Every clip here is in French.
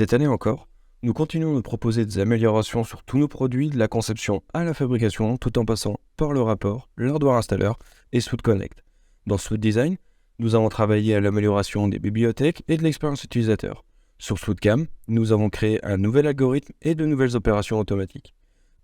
Cette année encore, nous continuons de proposer des améliorations sur tous nos produits, de la conception à la fabrication, tout en passant par le rapport, l'hardware installeur et Suite Connect. Dans Suite Design, nous avons travaillé à l'amélioration des bibliothèques et de l'expérience utilisateur. Sur SuiteCam, nous avons créé un nouvel algorithme et de nouvelles opérations automatiques.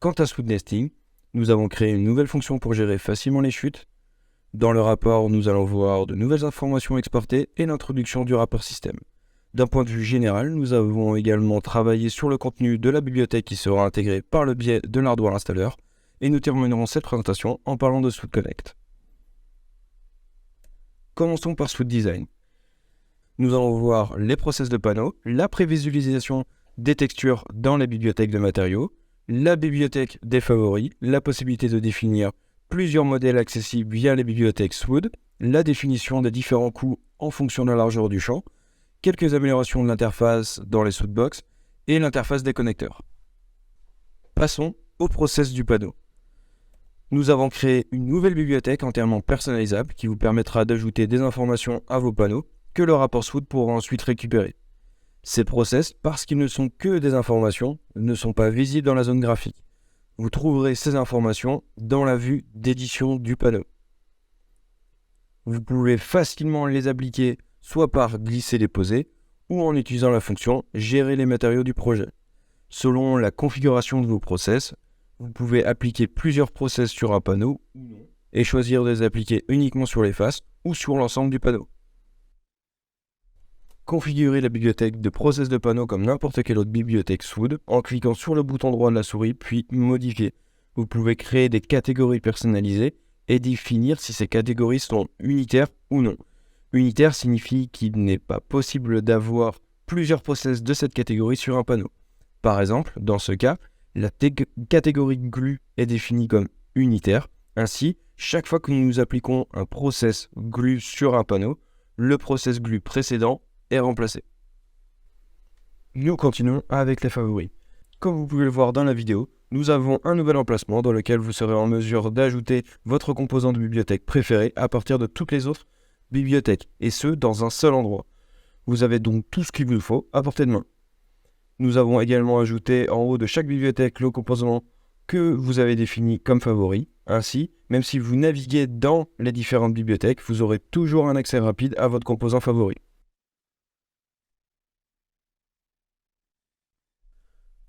Quant à Suite Nesting, nous avons créé une nouvelle fonction pour gérer facilement les chutes. Dans le rapport, nous allons voir de nouvelles informations exportées et l'introduction du rapport système. D'un point de vue général, nous avons également travaillé sur le contenu de la bibliothèque qui sera intégrée par le biais de l'hardware installeur, et nous terminerons cette présentation en parlant de Suite Connect. Commençons par Suite Design. Nous allons voir les process de panneaux, la prévisualisation des textures dans la bibliothèque de matériaux, la bibliothèque des favoris, la possibilité de définir plusieurs modèles accessibles via les bibliothèques Swood, la définition des différents coûts en fonction de la largeur du champ, quelques améliorations de l'interface dans les Sootbox et l'interface des connecteurs. Passons au process du panneau. Nous avons créé une nouvelle bibliothèque entièrement personnalisable qui vous permettra d'ajouter des informations à vos panneaux que le rapport Swood pourra ensuite récupérer. Ces process, parce qu'ils ne sont que des informations, ne sont pas visibles dans la zone graphique. Vous trouverez ces informations dans la vue d'édition du panneau. Vous pouvez facilement les appliquer soit par glisser-déposer ou en utilisant la fonction « Gérer les matériaux du projet ». Selon la configuration de vos process, vous pouvez appliquer plusieurs process sur un panneau et choisir de les appliquer uniquement sur les faces ou sur l'ensemble du panneau. Configurez la bibliothèque de process de panneau comme n'importe quelle autre bibliothèque Swood en cliquant sur le bouton droit de la souris puis modifier. Vous pouvez créer des catégories personnalisées et définir si ces catégories sont unitaires ou non. Unitaire signifie qu'il n'est pas possible d'avoir plusieurs process de cette catégorie sur un panneau. Par exemple, dans ce cas, la catégorie glue est définie comme unitaire. Ainsi, chaque fois que nous appliquons un process glue sur un panneau, le process glue précédent est remplacé. Nous continuons avec les favoris. Comme vous pouvez le voir dans la vidéo, nous avons un nouvel emplacement dans lequel vous serez en mesure d'ajouter votre composant de bibliothèque préféré à partir de toutes les autres bibliothèque, et ce, dans un seul endroit. Vous avez donc tout ce qu'il vous faut à portée de main. Nous avons également ajouté en haut de chaque bibliothèque le composant que vous avez défini comme favori. Ainsi, même si vous naviguez dans les différentes bibliothèques, vous aurez toujours un accès rapide à votre composant favori.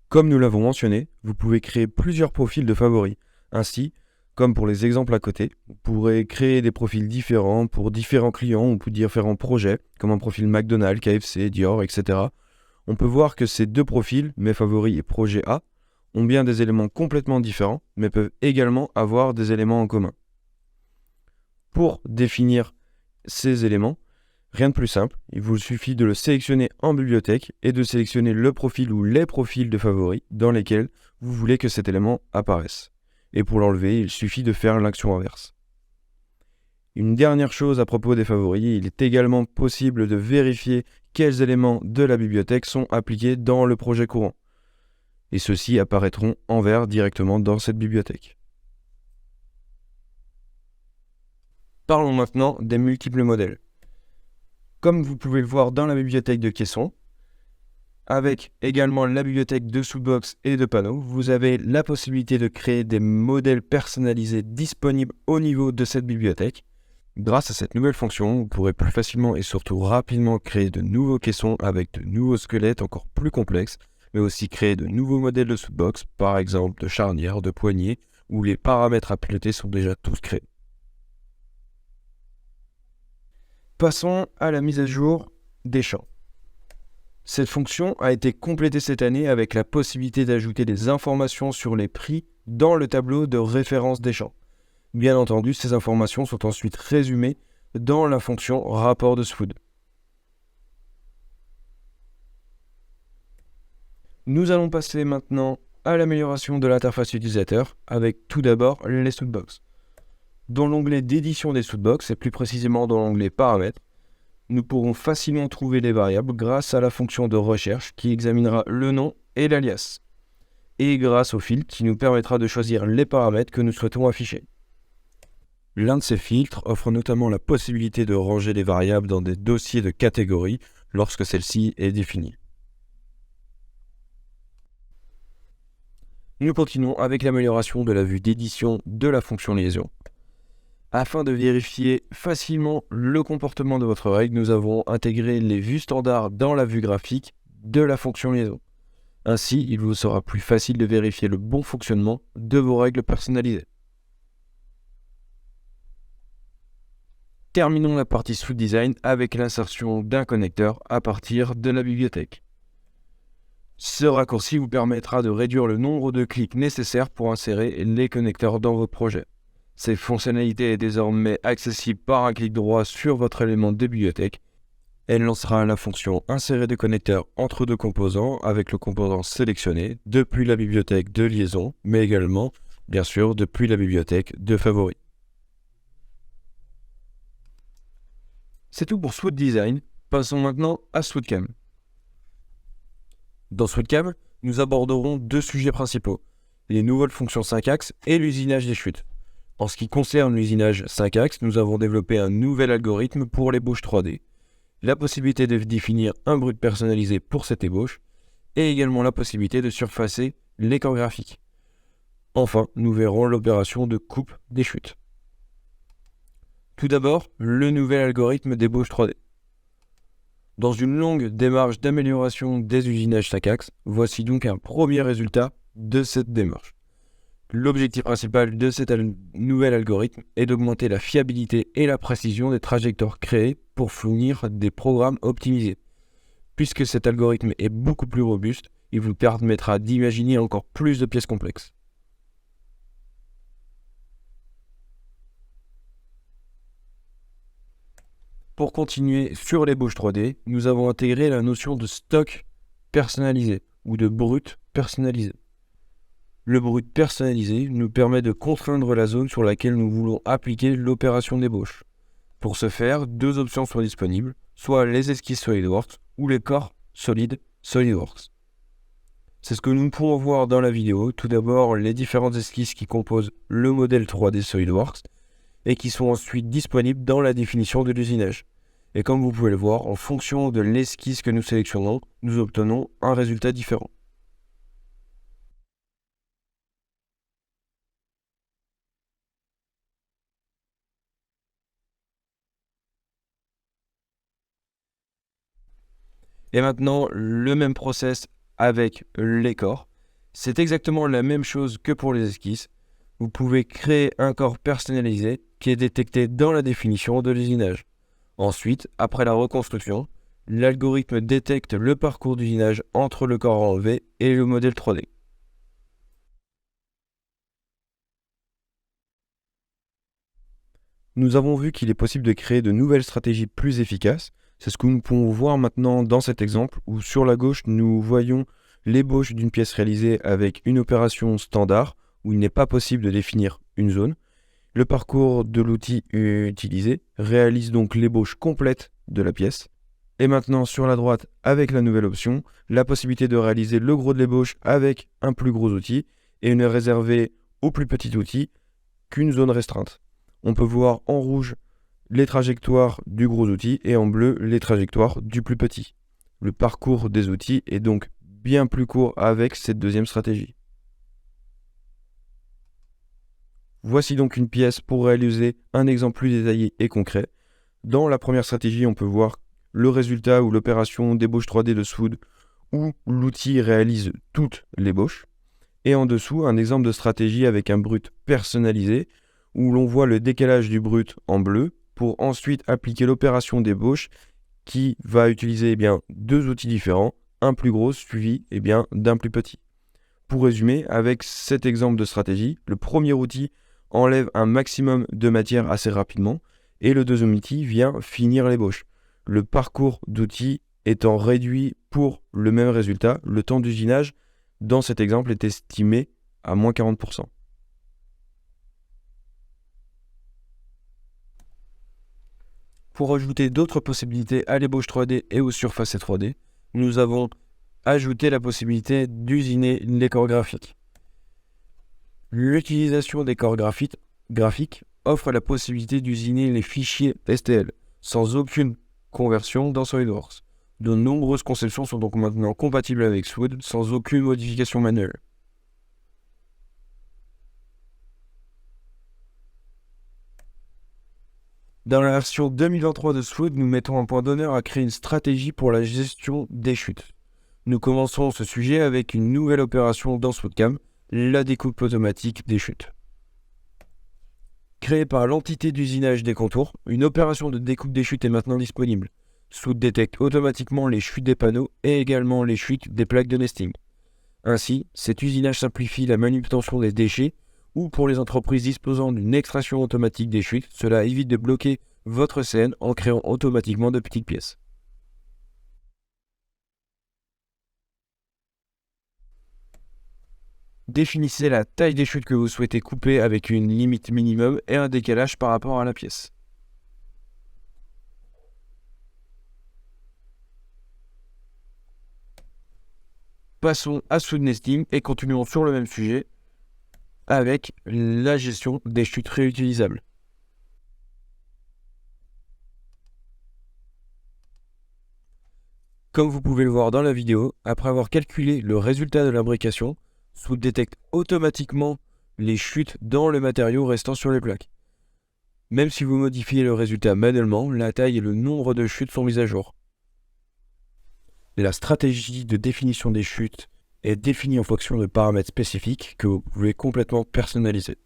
Comme nous l'avons mentionné, vous pouvez créer plusieurs profils de favoris. Ainsi, comme pour les exemples à côté, vous pourrez créer des profils différents pour différents clients ou pour différents projets, comme un profil McDonald's, KFC, Dior, etc. On peut voir que ces deux profils, mes favoris et projet A, ont bien des éléments complètement différents, mais peuvent également avoir des éléments en commun. Pour définir ces éléments, rien de plus simple, il vous suffit de le sélectionner en bibliothèque et de sélectionner le profil ou les profils de favoris dans lesquels vous voulez que cet élément apparaisse. Et pour l'enlever, il suffit de faire l'action inverse. Une dernière chose à propos des favoris, il est également possible de vérifier quels éléments de la bibliothèque sont appliqués dans le projet courant. Et ceux-ci apparaîtront en vert directement dans cette bibliothèque. Parlons maintenant des multiples modèles. Comme vous pouvez le voir dans la bibliothèque de caisson, avec également la bibliothèque de Sootbox et de panneaux, vous avez la possibilité de créer des modèles personnalisés disponibles au niveau de cette bibliothèque. Grâce à cette nouvelle fonction, vous pourrez plus facilement et surtout rapidement créer de nouveaux caissons avec de nouveaux squelettes encore plus complexes, mais aussi créer de nouveaux modèles de Sootbox, par exemple de charnières, de poignées, où les paramètres à piloter sont déjà tous créés. Passons à la mise à jour des champs. Cette fonction a été complétée cette année avec la possibilité d'ajouter des informations sur les prix dans le tableau de référence des champs. Bien entendu, ces informations sont ensuite résumées dans la fonction rapport de Swood. Nous allons passer maintenant à l'amélioration de l'interface utilisateur avec tout d'abord les Sootbox. Dans l'onglet d'édition des Sootbox et plus précisément dans l'onglet paramètres, nous pourrons facilement trouver les variables grâce à la fonction de recherche qui examinera le nom et l'alias, et grâce au filtre qui nous permettra de choisir les paramètres que nous souhaitons afficher. L'un de ces filtres offre notamment la possibilité de ranger les variables dans des dossiers de catégorie lorsque celle-ci est définie. Nous continuons avec l'amélioration de la vue d'édition de la fonction liaison. Afin de vérifier facilement le comportement de votre règle, nous avons intégré les vues standards dans la vue graphique de la fonction liaison. Ainsi, il vous sera plus facile de vérifier le bon fonctionnement de vos règles personnalisées. Terminons la partie Sweet Design avec l'insertion d'un connecteur à partir de la bibliothèque. Ce raccourci vous permettra de réduire le nombre de clics nécessaires pour insérer les connecteurs dans votre projet. Cette fonctionnalité est désormais accessible par un clic droit sur votre élément de bibliothèque. Elle lancera la fonction insérer des connecteurs entre deux composants avec le composant sélectionné depuis la bibliothèque de liaison, mais également, bien sûr, depuis la bibliothèque de favoris. C'est tout pour Sweet Design. Passons maintenant à SweetCam. Dans SweetCam, nous aborderons deux sujets principaux, les nouvelles fonctions 5 axes et l'usinage des chutes. En ce qui concerne l'usinage 5 axes, nous avons développé un nouvel algorithme pour l'ébauche 3D, la possibilité de définir un brut personnalisé pour cette ébauche, et également la possibilité de surfacer les corps graphiques. Enfin, nous verrons l'opération de coupe des chutes. Tout d'abord, le nouvel algorithme d'ébauche 3D. Dans une longue démarche d'amélioration des usinages 5 axes, voici donc un premier résultat de cette démarche. L'objectif principal de cet nouvel algorithme est d'augmenter la fiabilité et la précision des trajectoires créées pour fournir des programmes optimisés. Puisque cet algorithme est beaucoup plus robuste, il vous permettra d'imaginer encore plus de pièces complexes. Pour continuer sur l'ébauche 3D, nous avons intégré la notion de stock personnalisé ou de brut personnalisé. Le brut personnalisé nous permet de contraindre la zone sur laquelle nous voulons appliquer l'opération d'ébauche. Pour ce faire, deux options sont disponibles, soit les esquisses SolidWorks ou les corps solides SolidWorks. C'est ce que nous pouvons voir dans la vidéo. Tout d'abord, les différentes esquisses qui composent le modèle 3D SolidWorks et qui sont ensuite disponibles dans la définition de l'usinage. Et comme vous pouvez le voir, en fonction de l'esquisse que nous sélectionnons, nous obtenons un résultat différent. Et maintenant, le même process avec les corps. C'est exactement la même chose que pour les esquisses. Vous pouvez créer un corps personnalisé qui est détecté dans la définition de l'usinage. Ensuite, après la reconstruction, l'algorithme détecte le parcours d'usinage entre le corps enlevé et le modèle 3D. Nous avons vu qu'il est possible de créer de nouvelles stratégies plus efficaces. C'est ce que nous pouvons voir maintenant dans cet exemple où sur la gauche, nous voyons l'ébauche d'une pièce réalisée avec une opération standard où il n'est pas possible de définir une zone. Le parcours de l'outil utilisé réalise donc l'ébauche complète de la pièce. Et maintenant sur la droite, avec la nouvelle option, la possibilité de réaliser le gros de l'ébauche avec un plus gros outil et ne réserver au plus petit outil qu'une zone restreinte. On peut voir en rouge les trajectoires du gros outil et en bleu les trajectoires du plus petit. Le parcours des outils est donc bien plus court avec cette deuxième stratégie. Voici donc une pièce pour réaliser un exemple plus détaillé et concret. Dans la première stratégie, on peut voir le résultat ou l'opération d'ébauche 3D de Swood où l'outil réalise toute l'ébauche. Et en dessous, un exemple de stratégie avec un brut personnalisé où l'on voit le décalage du brut en bleu pour ensuite appliquer l'opération d'ébauche qui va utiliser deux outils différents, un plus gros suivi d'un plus petit. Pour résumer, avec cet exemple de stratégie, le premier outil enlève un maximum de matière assez rapidement et le deuxième outil vient finir l'ébauche. Le parcours d'outils étant réduit pour le même résultat, le temps d'usinage dans cet exemple est estimé à moins 40%. Pour ajouter d'autres possibilités à l'ébauche 3D et aux surfaces 3D, nous avons ajouté la possibilité d'usiner les corps graphiques. L'utilisation des corps graphiques offre la possibilité d'usiner les fichiers STL sans aucune conversion dans SolidWorks. De nombreuses conceptions sont donc maintenant compatibles avec Swood sans aucune modification manuelle. Dans la version 2023 de Swood, nous mettons un point d'honneur à créer une stratégie pour la gestion des chutes. Nous commençons ce sujet avec une nouvelle opération dans SwoodCam, la découpe automatique des chutes. Créée par l'entité d'usinage des contours, une opération de découpe des chutes est maintenant disponible. Swood détecte automatiquement les chutes des panneaux et également les chutes des plaques de nesting. Ainsi, cet usinage simplifie la manutention des déchets ou pour les entreprises disposant d'une extraction automatique des chutes, cela évite de bloquer votre scène en créant automatiquement de petites pièces. Définissez la taille des chutes que vous souhaitez couper avec une limite minimum et un décalage par rapport à la pièce. Passons à Swood Nesting et continuons sur le même sujet avec la gestion des chutes réutilisables. Comme vous pouvez le voir dans la vidéo, après avoir calculé le résultat de l'imbrication, Swood détecte automatiquement les chutes dans le matériau restant sur les plaques. Même si vous modifiez le résultat manuellement, la taille et le nombre de chutes sont mis à jour. La stratégie de définition des chutes est définie en fonction de paramètres spécifiques que vous pouvez complètement personnaliser.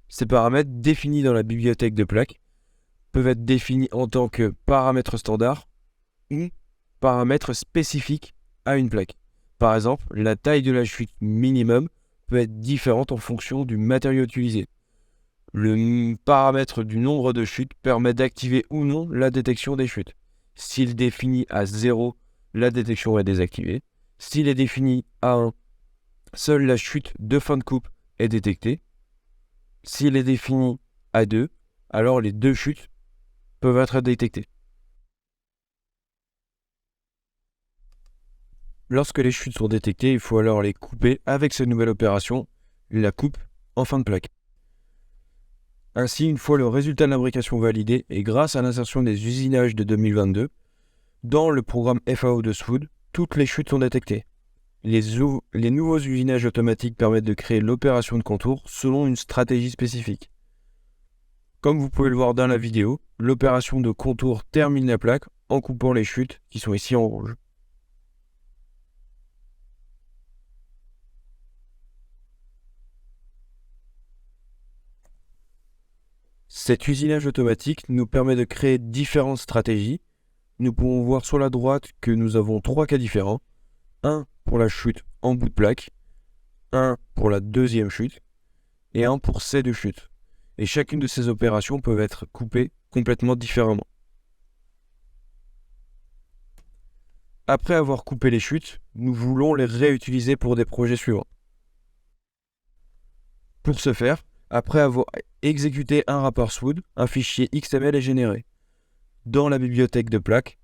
Ces paramètres définis dans la bibliothèque de plaques peuvent être définis en tant que paramètres standards ou paramètres spécifiques à une plaque. Par exemple, la taille de la chute minimum peut être différente en fonction du matériau utilisé. Le paramètre du nombre de chutes permet d'activer ou non la détection des chutes. S'il est défini à 0, la détection est désactivée. S'il est défini à 1, seule la chute de fin de coupe est détectée. S'il est défini à 2, alors les deux chutes peuvent être détectées. Lorsque les chutes sont détectées, il faut alors les couper avec cette nouvelle opération, la coupe en fin de plaque. Ainsi, une fois le résultat de l'imbrication validé et grâce à l'insertion des usinages de 2022, dans le programme FAO de Swood, toutes les chutes sont détectées. Les nouveaux usinages automatiques permettent de créer l'opération de contour selon une stratégie spécifique. Comme vous pouvez le voir dans la vidéo, l'opération de contour termine la plaque en coupant les chutes qui sont ici en rouge. Cet usinage automatique nous permet de créer différentes stratégies. Nous pouvons voir sur la droite que nous avons 3 cas différents. Un pour la chute en bout de plaque, un pour la deuxième chute et un pour ces deux chutes. Et chacune de ces opérations peut être coupée complètement différemment. Après avoir coupé les chutes, nous voulons les réutiliser pour des projets suivants. Pour ce faire, après avoir exécuté un rapport Swood, un fichier XML est généré dans la bibliothèque de plaques.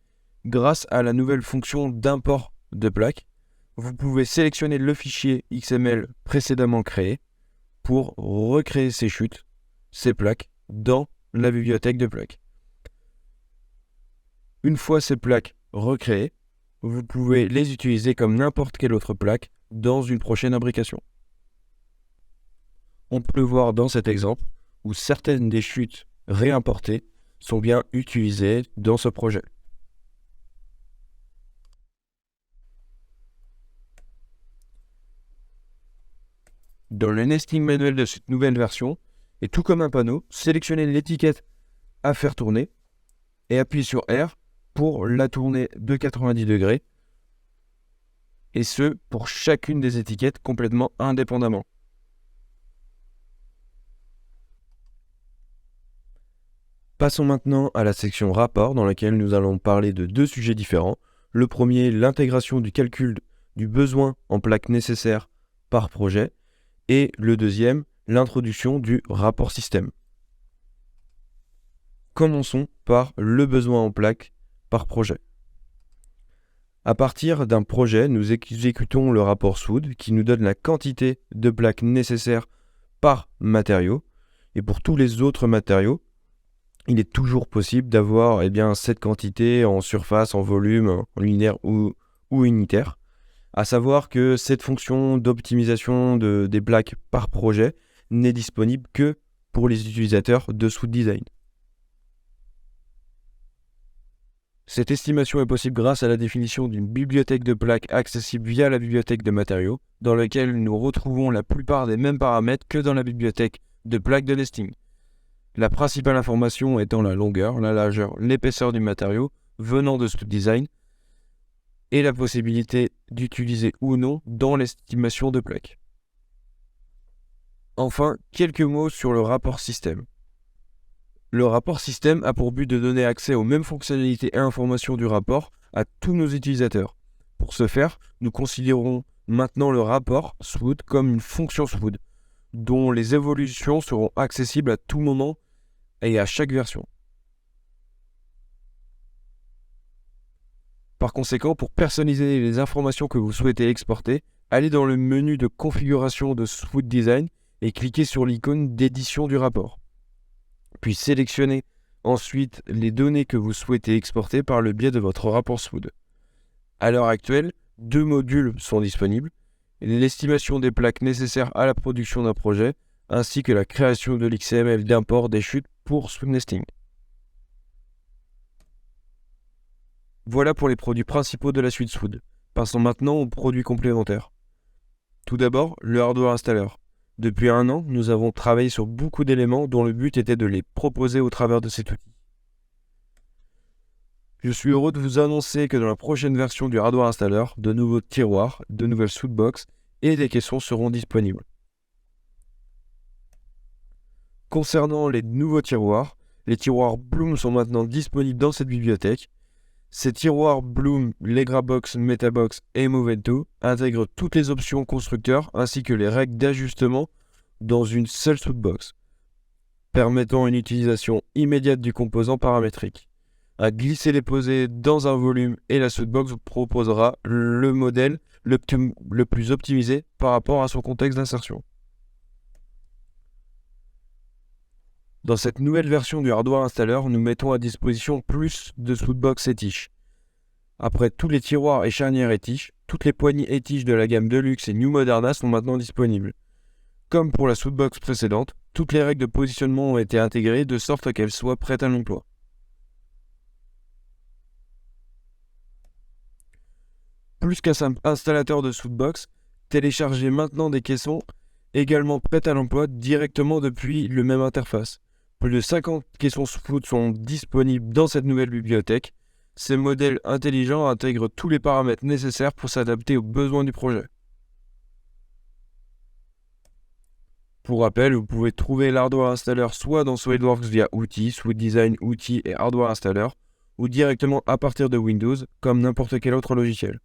Grâce à la nouvelle fonction d'import de plaques, vous pouvez sélectionner le fichier XML précédemment créé pour recréer ces chutes, ces plaques, dans la bibliothèque de plaques. Une fois ces plaques recréées, vous pouvez les utiliser comme n'importe quelle autre plaque dans une prochaine imbrication. On peut le voir dans cet exemple où certaines des chutes réimportées sont bien utilisées dans ce projet. Dans le nesting manuel de cette nouvelle version, et tout comme un panneau, sélectionnez l'étiquette à faire tourner et appuyez sur R pour la tourner de 90 degrés, et ce pour chacune des étiquettes complètement indépendamment. Passons maintenant à la section rapport dans laquelle nous allons parler de deux sujets différents. Le premier, l'intégration du calcul du besoin en plaques nécessaires par projet, et le deuxième, l'introduction du rapport système. Commençons par le besoin en plaques par projet. À partir d'un projet, nous exécutons le rapport Swood qui nous donne la quantité de plaques nécessaires par matériau, et pour tous les autres matériaux, il est toujours possible d'avoir cette quantité en surface, en volume, en linéaire ou unitaire. À savoir que cette fonction d'optimisation des plaques par projet n'est disponible que pour les utilisateurs de Swood Design. Cette estimation est possible grâce à la définition d'une bibliothèque de plaques accessible via la bibliothèque de matériaux, dans laquelle nous retrouvons la plupart des mêmes paramètres que dans la bibliothèque de plaques de nesting. La principale information étant la longueur, la largeur, l'épaisseur du matériau venant de Swood Design et la possibilité d'utiliser ou non dans l'estimation de plaques. Enfin, quelques mots sur le rapport système. Le rapport système a pour but de donner accès aux mêmes fonctionnalités et informations du rapport à tous nos utilisateurs. Pour ce faire, nous considérons maintenant le rapport Swood comme une fonction Swood, dont les évolutions seront accessibles à tout moment et à chaque version. Par conséquent, pour personnaliser les informations que vous souhaitez exporter, allez dans le menu de configuration de Swood Design et cliquez sur l'icône d'édition du rapport. Puis sélectionnez ensuite les données que vous souhaitez exporter par le biais de votre rapport Swood. À l'heure actuelle, 2 modules sont disponibles, l'estimation des plaques nécessaires à la production d'un projet, ainsi que la création de l'XML d'import des chutes pour Swood Nesting. Voilà pour les produits principaux de la suite Swood. Passons maintenant aux produits complémentaires. Tout d'abord, le hardware installer. Depuis 1 an, nous avons travaillé sur beaucoup d'éléments dont le but était de les proposer au travers de cet outil. Je suis heureux de vous annoncer que dans la prochaine version du hardware installer, de nouveaux tiroirs, de nouvelles Swoodbox et des caissons seront disponibles. Concernant les nouveaux tiroirs, les tiroirs Bloom sont maintenant disponibles dans cette bibliothèque. Ces tiroirs Bloom, LegraBox, MetaBox et Movento intègrent toutes les options constructeurs ainsi que les règles d'ajustement dans une seule Swoodbox, permettant une utilisation immédiate du composant paramétrique. À glisser-déposer dans un volume et la Swoodbox vous proposera le modèle le plus optimisé par rapport à son contexte d'insertion. Dans cette nouvelle version du hardware installer, nous mettons à disposition plus de Swoodbox et tiges. Après tous les tiroirs et charnières et tiges, toutes les poignées et tiges de la gamme Deluxe et New Moderna sont maintenant disponibles. Comme pour la Swoodbox précédente, toutes les règles de positionnement ont été intégrées de sorte qu'elles soient prêtes à l'emploi. Plus qu'un simple installateur de Swoodbox, téléchargez maintenant des caissons également prêts à l'emploi directement depuis le même interface. Plus de 50 caissons Swood sont disponibles dans cette nouvelle bibliothèque. Ces modèles intelligents intègrent tous les paramètres nécessaires pour s'adapter aux besoins du projet. Pour rappel, vous pouvez trouver l'hardware installer soit dans SolidWorks via Outils, Swood Design, Outils et Hardware Installer, ou directement à partir de Windows, comme n'importe quel autre logiciel.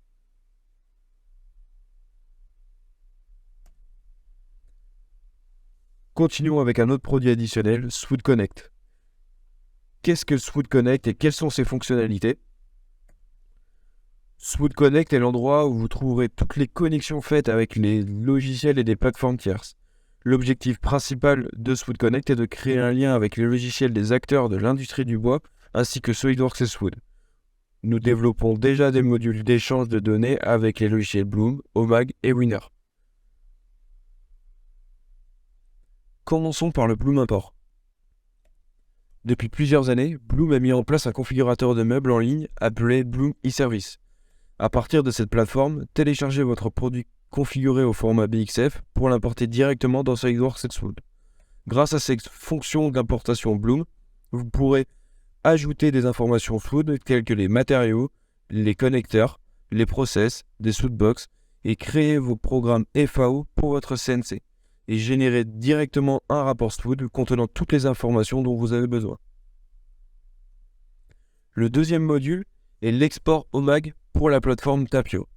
Continuons avec un autre produit additionnel, Swood Connect. Qu'est-ce que Swood Connect et quelles sont ses fonctionnalités? Swood Connect est l'endroit où vous trouverez toutes les connexions faites avec les logiciels et des plateformes tierces. L'objectif principal de Swood Connect est de créer un lien avec les logiciels des acteurs de l'industrie du bois ainsi que SolidWorks et Swood. Nous développons déjà des modules d'échange de données avec les logiciels Bloom, Omag et Winner. Commençons par le Bloom Import. Depuis plusieurs années, Bloom a mis en place un configurateur de meubles en ligne appelé Bloom eService. À partir de cette plateforme, téléchargez votre produit configuré au format BXF pour l'importer directement dans SolidWorks et Swood. Grâce à cette fonction d'importation Bloom, vous pourrez ajouter des informations Swood telles que les matériaux, les connecteurs, les process, des Swoodbox et créer vos programmes FAO pour votre CNC et générer directement un rapport Swood contenant toutes les informations dont vous avez besoin. Le deuxième module est l'export Omag pour la plateforme Tapio.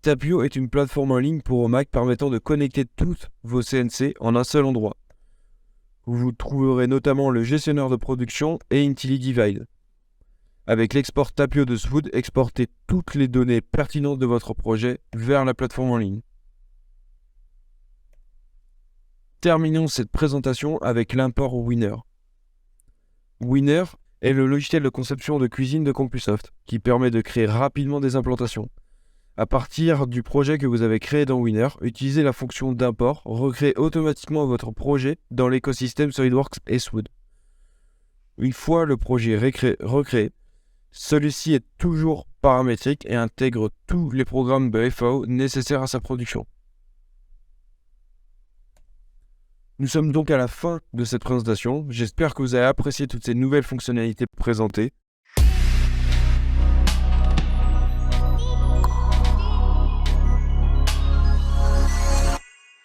Tapio est une plateforme en ligne pour Omag permettant de connecter toutes vos CNC en un seul endroit. Vous trouverez notamment le gestionnaire de production et IntelliDivide. Avec l'export Tapio de Swood, exportez toutes les données pertinentes de votre projet vers la plateforme en ligne. Terminons cette présentation avec l'import Winner. Winner est le logiciel de conception de cuisine de CompuSoft qui permet de créer rapidement des implantations. À partir du projet que vous avez créé dans Winner, utilisez la fonction d'import, recréez automatiquement votre projet dans l'écosystème SolidWorks Eastwood. Une fois le projet recréé, celui-ci est toujours paramétrique et intègre tous les programmes de FAO nécessaires à sa production. Nous sommes donc à la fin de cette présentation. J'espère que vous avez apprécié toutes ces nouvelles fonctionnalités présentées.